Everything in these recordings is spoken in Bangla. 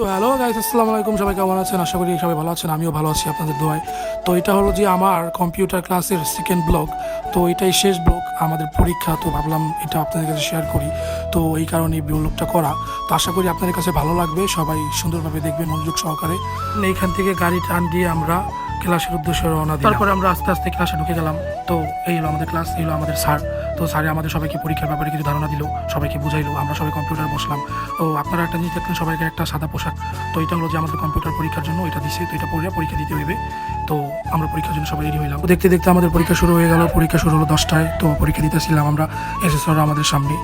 তো হ্যালো গাইস, আসসালামু আলাইকুম। সবাই কেমন আছেন? আশা করি সবাই ভালো আছেন। আমিও ভালো আছি আপনাদের দোয়ায়। তো এটা হলো যে আমার কম্পিউটার ক্লাসের সেকেন্ড ব্লগ। তো এটাই শেষ ব্লগ আমাদের পরীক্ষা। তো ভাবলাম এটা আপনাদের কাছে শেয়ার করি। তো এই কারণে এই ব্লগটা করা। তো আশা করি আপনাদের কাছে ভালো লাগবে। সবাই সুন্দরভাবে দেখবেন মনোযোগ সহকারে। এইখান থেকে গাড়ি টান দিয়ে আমরা ক্লাসের উদ্দেশ্যে রওনা দিলাম। তারপরে আমরা আস্তে আস্তে ক্লাসে ঢুকে গেলাম। তো এই হলো আমাদের ক্লাস, এই হলো আমাদের স্যার। তো স্যারে আমাদের সবাইকে পরীক্ষার ব্যাপারে কিছু ধারণা দিল, সবাইকে বুঝাইলো। আমরা সবাই কম্পিউটারে বসলাম। তো আপনারা একটা জিনিস দেখলেন, সবাইকে একটা সাদা পোশাক। তো এটা হলো যে আমাদের কম্পিউটার পরীক্ষার জন্য এটা দিছে। তো এটা পড়ে পরীক্ষা দিতে হইবে। তো আমরা পরীক্ষার জন্য সবাই রেডি হইলাম। দেখতে দেখতে আমাদের পরীক্ষা শুরু হয়ে গেল। পরীক্ষা শুরু হলো 10টায়। তো পরীক্ষা দিতেছিলাম আমরা, এসএসআর আমাদের সামনে।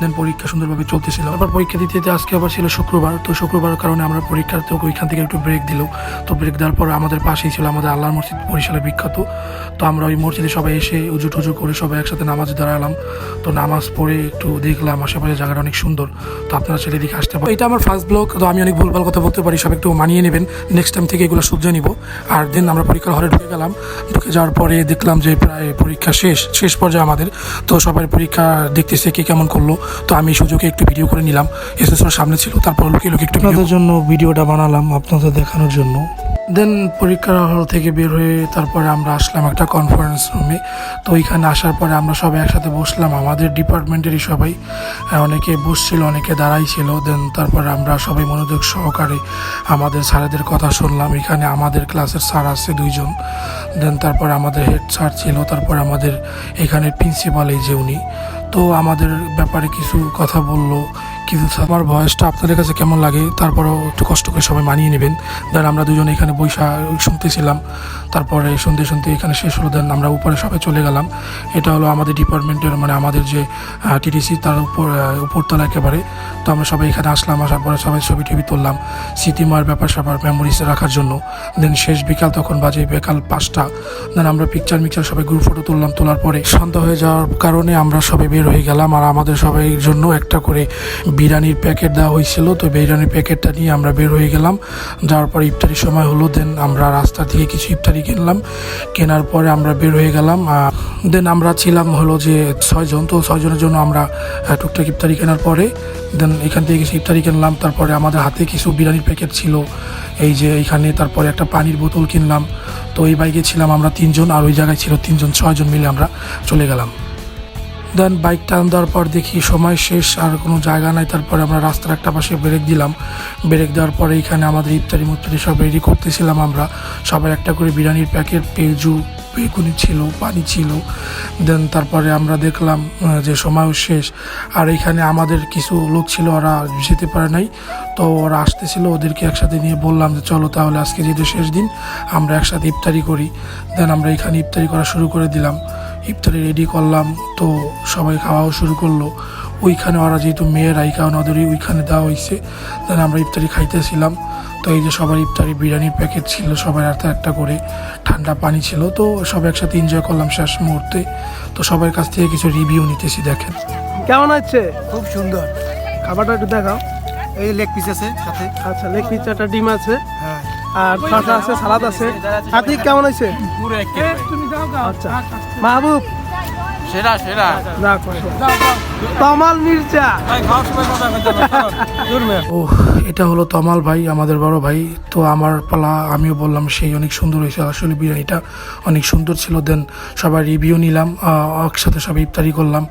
দেন পরীক্ষা সুন্দরভাবে চলতেছিল। তারপর পরীক্ষা দিতে দিতে আজকে আবার ছিল শুক্রবার। তো শুক্রবারের কারণে আমরা পরীক্ষাতে ওইখান থেকে একটু ব্রেক দিল। তো ব্রেক দেওয়ার পর আমাদের পাশেই ছিল আমাদের আল্লাহর মসজিদ, বরিশালের বিখ্যাত। তো আমরা ওই মসজিদে সবাই এসে উজু টুজু করে সবাই একসাথে নামাজ দাঁড়ালাম। তো নামাজ পড়ে একটু দেখলাম আশেপাশে জায়গাটা অনেক সুন্দর। তো আপনারা ছেলে দিকে আসতে পারেন। এটা আমার ফার্স্ট ব্লগ। তো আমি অনেক ভুলভাল কথা বলতে পারি, সব একটু মানিয়ে নেবেন। নেক্সট টাইম থেকে এগুলো শুধরে নিব। আর দেন আমরা পরীক্ষার হলে ঢুকে গেলাম। ঢুকে যাওয়ার পরে দেখলাম যে প্রায় পরীক্ষা শেষ পর্যায়ে আমাদের। তো সবাই পরীক্ষা দেখতেছে কে কেমন করলো। তো আমি সুযোগে একটু ভিডিও করে নিলাম। এসএসআর সামনে ছিল, তারপর লুকিয়ে লুকিয়ে একটু আপনাদের জন্য ভিডিওটা বানালাম আপনাদের দেখানোর জন্য। দেন পরীক্ষার হল থেকে বের হয়ে তারপরে আমরা আসলাম একটা কনফারেন্স রুমে। তো ওইখানে আসার পরে আমরা সবাই একসাথে বসলাম, আমাদের ডিপার্টমেন্টেরই সবাই। অনেকে বসছিল, অনেকে দাঁড়াই ছিল। দেন তারপরে আমরা সবাই মনোযোগ সহকারে আমাদের স্যারেদের কথা শুনলাম। এখানে আমাদের ক্লাসের স্যার আছে 2জন। দেন তারপরে আমাদের হেড স্যার ছিল। তারপর আমাদের এখানে প্রিন্সিপাল, এই যে উনি। তো আমাদের ব্যাপারে কিছু কথা বললো। কিন্তু আমার ভয়েসটা আপনাদের কাছে কেমন লাগে তারপরেও একটু কষ্ট করে সবাই মানিয়ে নেবেন। দেন আমরা দুজনে এখানে বৈশা শুনতেছিলাম। তারপরে শুনতে শুনতে এখানে শেষ হলো। দেন আমরা উপরে সবাই চলে গেলাম। এটা হলো আমাদের ডিপার্টমেন্টের, মানে আমাদের যে টিটিসি, তার উপরতলা একেবারে। তো আমরা সবাই এখানে আসলাম। আসার পরে সবাই ছবি টবি তুললাম স্মৃতিময় ব্যাপার স্যাপার মেমোরিজে রাখার জন্য। দেন শেষ বিকাল, তখন বাজে বিকাল 5টা। দেন আমরা পিকচার সবাই গ্রুপ ফটো তুললাম। তোলার পরে সন্ধ্যা হয়ে যাওয়ার কারণে আমরা সবাই বের হয়ে গেলাম। আর আমাদের সবাইয়ের জন্য একটা করে বিরিয়ানির প্যাকেট দেওয়া হয়েছিল। তো বিরিয়ানির প্যাকেটটা নিয়ে আমরা বের হয়ে গেলাম। যাওয়ার পরে ইফতারির সময় হলো। দেন আমরা রাস্তা থেকে কিছু ইফতারি কিনলাম। কেনার পরে আমরা বের হয়ে গেলাম। দেন আমরা ছিলাম হলো যে 6জন। তো 6জনের জন্য আমরা টুকটাক ইফতারি কেনার পরে দেন এখান থেকে কিছু ইফতারি কিনলাম। তারপরে আমাদের হাতে কিছু বিরিয়ানির প্যাকেট ছিল, এই যে এইখানে। তারপরে একটা পানির বোতল কিনলাম। তো এই বাইকে ছিলাম আমরা 3জন, আর ওই জায়গায় ছিল 3জন। 6জন মিলে আমরা চলে গেলাম। দেন বাইক টান দেওয়ার পর দেখি সময় শেষ, আর কোনো জায়গা নাই। তারপরে আমরা রাস্তার একটা পাশে ব্রেক দিলাম। ব্রেক দেওয়ার পরে এখানে আমাদের ইফতারি মুফতারি সব রেডি করতেছিলাম আমরা। সবাই একটা করে বিরিয়ানির প্যাকেট, পেঁয়াজু, বেগুনি ছিল, পানি ছিল। দেন তারপরে আমরা দেখলাম যে সময়ও শেষ। আর এখানে আমাদের কিছু লোক ছিল, ওরা যেতে পারে নাই। তো ওরা আসতেছিল, ওদেরকে একসাথে নিয়ে বললাম যে চলো তাহলে আজকে যেহেতু শেষ দিন আমরা একসাথে ইফতারি করি। দেন আমরা এখানে ইফতারি করা শুরু করে দিলাম। ইফতারি রেডি করলাম। তো সবাই খাওয়াও শুরু করলো। ওইখানে ওরা যেহেতু মেয়েরা, এই কারণে ওদেরই ওইখানে দেওয়া হয়েছে। দেন আমরা ইফতারি খাইতেছিলাম। তো এই যে সবার ইফতারি বিরিয়ানির প্যাকেট ছিল, সবার হাতে একটা করে ঠান্ডা পানি ছিল। তো সবাই একসাথে এনজয় করলাম শেষ মুহূর্তে। তো সবার কাছ থেকে কিছু রিভিউ নিতেছি। দেখেন কেমন হচ্ছে? খুব সুন্দর। খাবারটা একটু দেখাও। এই লেগ পিস আছে সাথে। আচ্ছা, লেগ পিস, একটা ডিম আছে, হ্যাঁ, আর শসা আছে, সালাদ আছে। আতিক কেমন হয়েছে? পুরো এক আচ্ছা, মাহবুব সেরা সেরা। তমাল মির্জা। ও, এটা হলো তমাল ভাই, আমাদের বড় ভাই। তো আমার পালা, আমিও বললাম সেই অনেক সুন্দর হয়েছে। আসলে বিরিয়ানিটা অনেক সুন্দর ছিল। দেন সবাই রিভিউ নিলাম, একসাথে সবাই ইফতারি করলাম।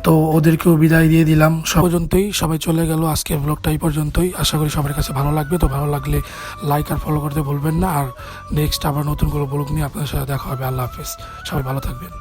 তো ওদেরকেও বিদায় দিয়ে দিলাম। সব পর্যন্তই, সবাই চলে গেল। আজকের ব্লগটা এই পর্যন্তই। আশা করি সবার কাছে ভালো লাগবে। তো ভালো লাগলে লাইক আর ফলো করতে ভুলবেন না। আর নেক্সট আবার নতুন কোনো ব্লগ নিয়ে আপনাদের সাথে দেখা হবে। আল্লাহ হাফেজ, সবাই ভালো থাকবেন।